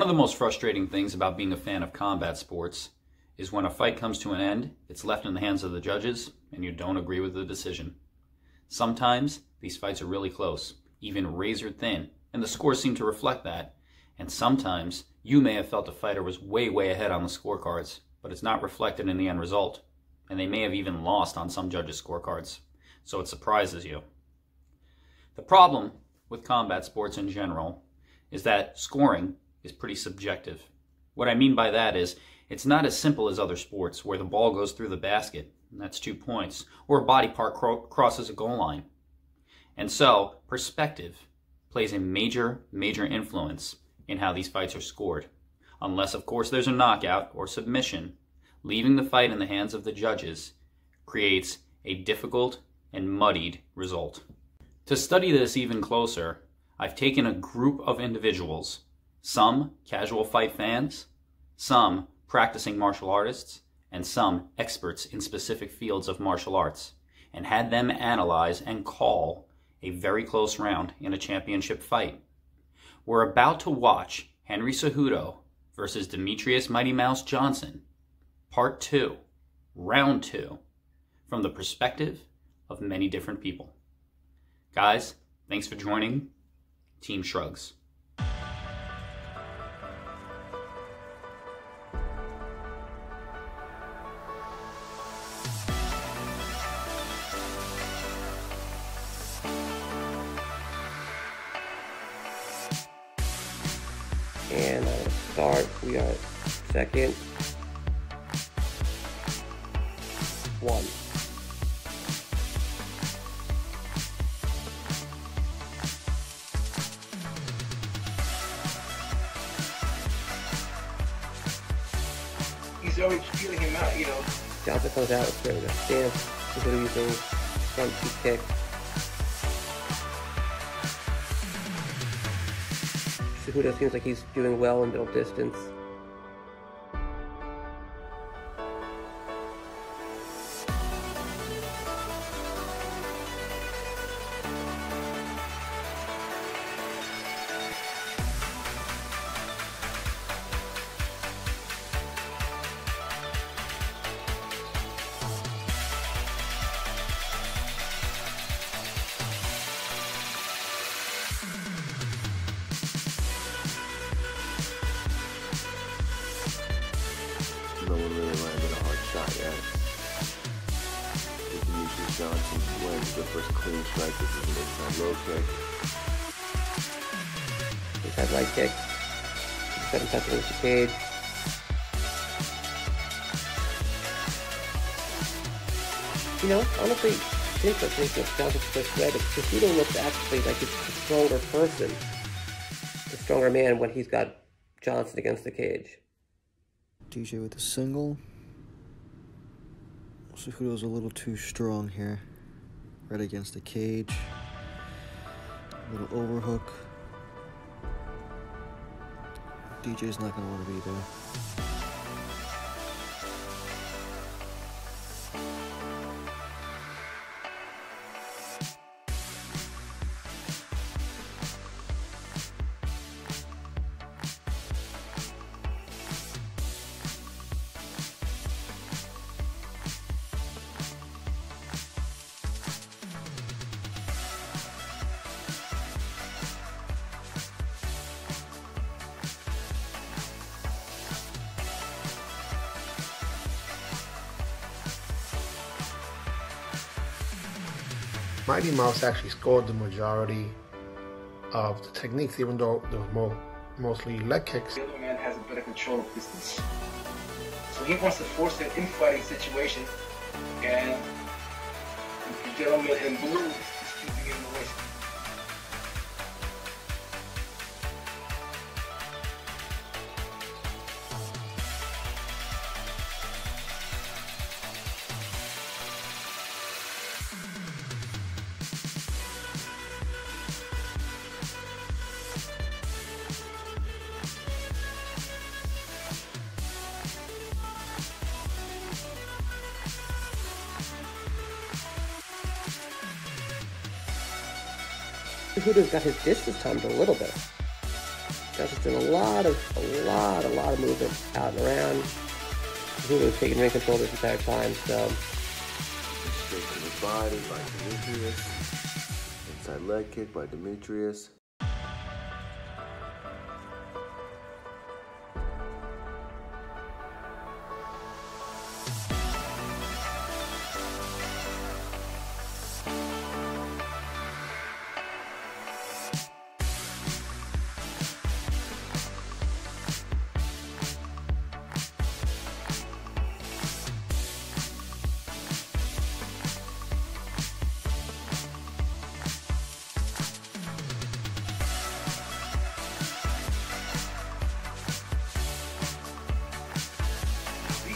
of the most frustrating things about being a fan of combat sports is when a fight comes to an end, it's left in the hands of the judges, and you don't agree with the decision. Sometimes these fights are really close, even razor thin, and the scores seem to reflect that. And sometimes you may have felt the fighter was way ahead on the scorecards, but it's not reflected in the end result. And they may have even lost on some judges' scorecards, so it surprises you. The problem with combat sports in general is that scoring is pretty subjective. What I mean by that is, it's not as simple as other sports where the ball goes through the basket, and that's 2 points, or a body part crosses a goal line. And so, perspective plays a major influence in how these fights are scored. Unless, of course, there's a knockout or submission, leaving the fight in the hands of the judges creates a difficult and muddied result. To study this even closer, I've taken a group of individuals, some casual fight fans, some practicing martial artists, and some experts in specific fields of martial arts, and had them analyze and call a very close round in a championship fight. We're about to watch Henry Cejudo versus Demetrius Mighty Mouse Johnson, Part 2, Round 2, from the perspective of many different people. Guys, thanks for joining. Team Shrugs. And start, we are second, 1. He's already feeling him out, you know. Johnson comes out with a stance, Cejudo using front 2 kick. Cejudo seems like he's doing well in middle distance. No one really landed a hard shot yet. Demetrius Johnson lands the first clean strike. This is an inside low kick. Inside right kick. 7 touching with the cage. You know, honestly, it's interesting that Johnson's first red. Cejudo looks actually like he's a stronger person, a stronger man when he's got Johnson against the cage. DJ with a single. Cejudo's a little too strong here. Right against the cage. A little overhook. DJ's not going to want to be there. Mighty Mouse actually scored the majority of the techniques, even though there was mostly leg kicks. The other man has a better control of distance. So he wants to force an infighting situation, and the gentleman in blue is keeping him away. Cejudo's got his distance timed a little bit. Johnson's doing a lot of movement out and around. Cejudo was taking ring control this entire time, so. Straight to the body by Demetrius. Inside leg kick by Demetrius.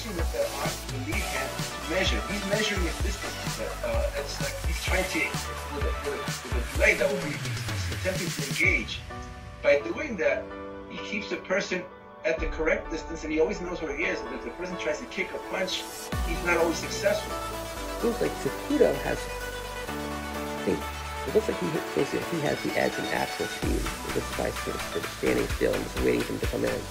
With the arm, the lead hand to measure. He's measuring his distance. It's like he's trying to, with a delay that will be, he's attempting to engage. By doing that, he keeps the person at the correct distance, and he always knows where he is. And if the person tries to kick or punch, he's not always successful. It looks like Cejudo has, it looks like he thinks that he has the edge in actual speed. And this is by sort of standing still and just waiting for him to come in.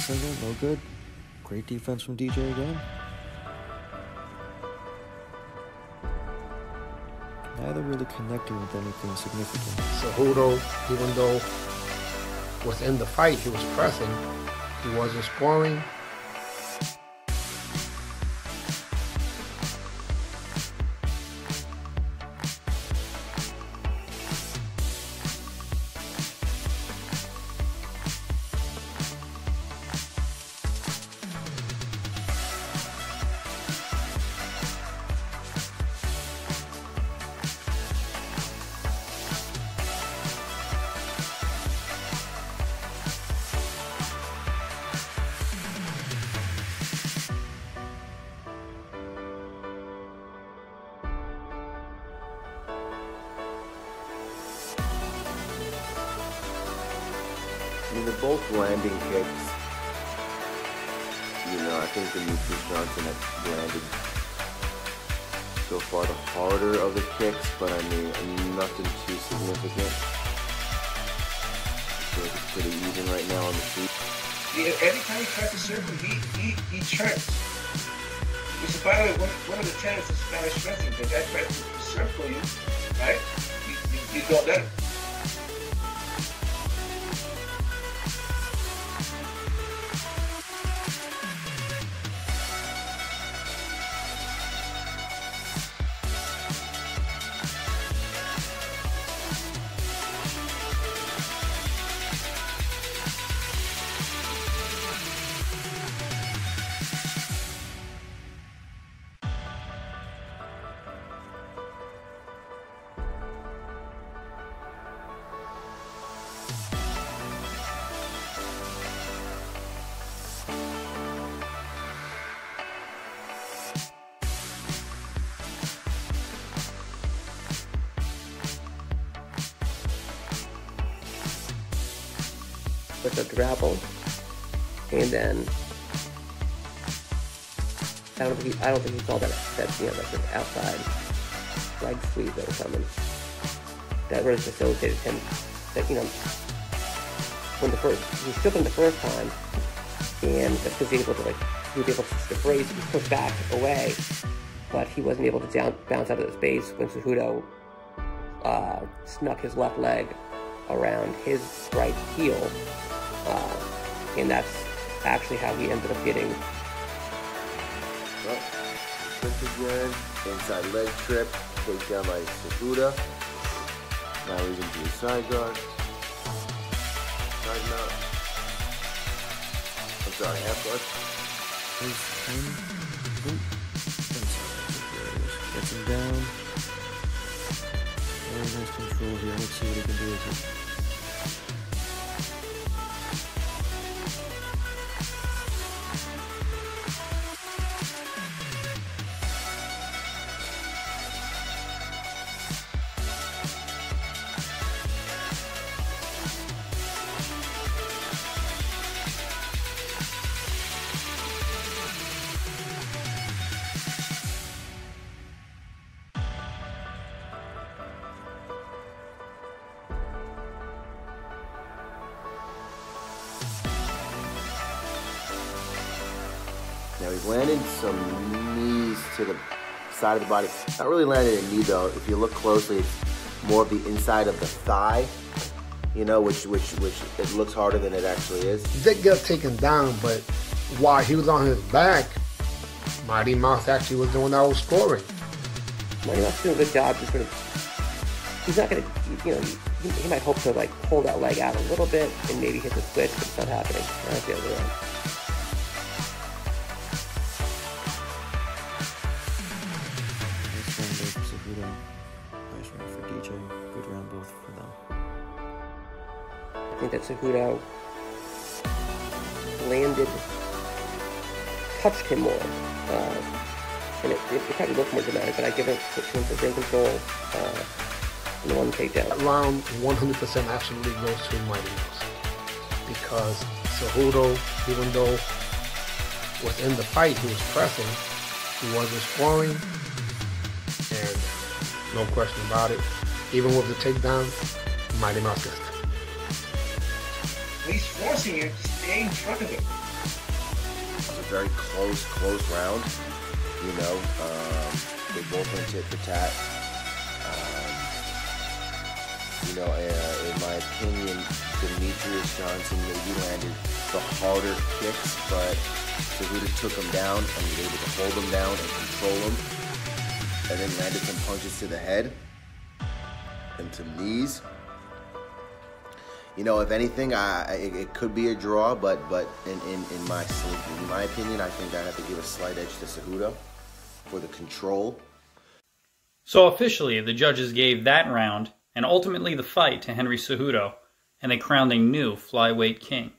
Single, no good. Great defense from DJ again. Neither really connecting with anything significant. Cejudo, even though was in the fight, he was pressing. He wasn't scoring. I mean, they're both landing kicks. You know, I think Demetrius Johnson has landed so far the harder of the kicks, but I mean, nothing too significant. So it's pretty even right now on the feet. Every time he tries to circle, he turns. Which is, by the way, one of the tenets of Spanish wrestling. The guy tries to circle you, right? You don't let him. With a grapple, and then I don't think he called that that's an outside leg sweep that was coming. That really facilitated him. That when he shook him the first time, and he was able to brace and push back away, but he wasn't able to bounce out of the space when Cejudo snuck his left leg around his right heel. And that's actually how he ended up getting. Well, trip again, inside leg trip, take down by Cejudo. Now he's into the side guard. Side mount. I'm sorry, half guard. Gets him down. Very nice control here. Let's see what he can do with it. Now he's landed some knees to the side of the body. Not really landed a knee though. If you look closely, it's more of the inside of the thigh, you know, which it looks harder than it actually is. He did get taken down, but while he was on his back, Mighty Mouse actually was the one that was scoring. Mighty Mouse doing a good job. Just sort of, he's not going to, you know, he might hope to like pull that leg out a little bit and maybe hit the switch, but it's not happening. That's the other way around. Nice round for DJ. Good round both for them. I think that Cejudo landed, touched him more, and it probably looked more dramatic, but I give it to him for great control in the one takedown. That round 100% absolutely goes to Mighty Mouse, because Cejudo, even though was in the fight, he was pressing, he wasn't scoring, and no question about it, even with the takedown, Mighty Mouse gets it. He's forcing you to stay in front of him. It was a very close round. You know, they both went tit for tat. You know, in my opinion, Demetrius Johnson maybe landed the harder kicks, but Cejudo took him down and was able to hold him down and control him, and then landed some punches to the head and some knees. You know, if anything, it could be a draw, but in my opinion, I think I have to give a slight edge to Cejudo for the control. So officially, the judges gave that round and ultimately the fight to Henry Cejudo, and they crowned a new flyweight king.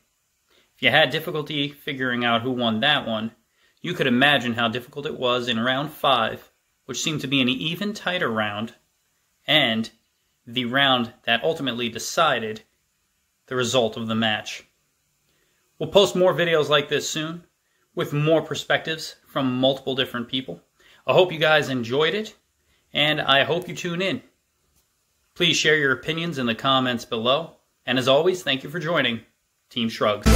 If you had difficulty figuring out who won that one, you could imagine how difficult it was in round 5, which seemed to be an even tighter round, and the round that ultimately decided the result of the match. We'll post more videos like this soon, with more perspectives from multiple different people. I hope you guys enjoyed it, and I hope you tune in. Please share your opinions in the comments below, and as always, thank you for joining Team Shrugs.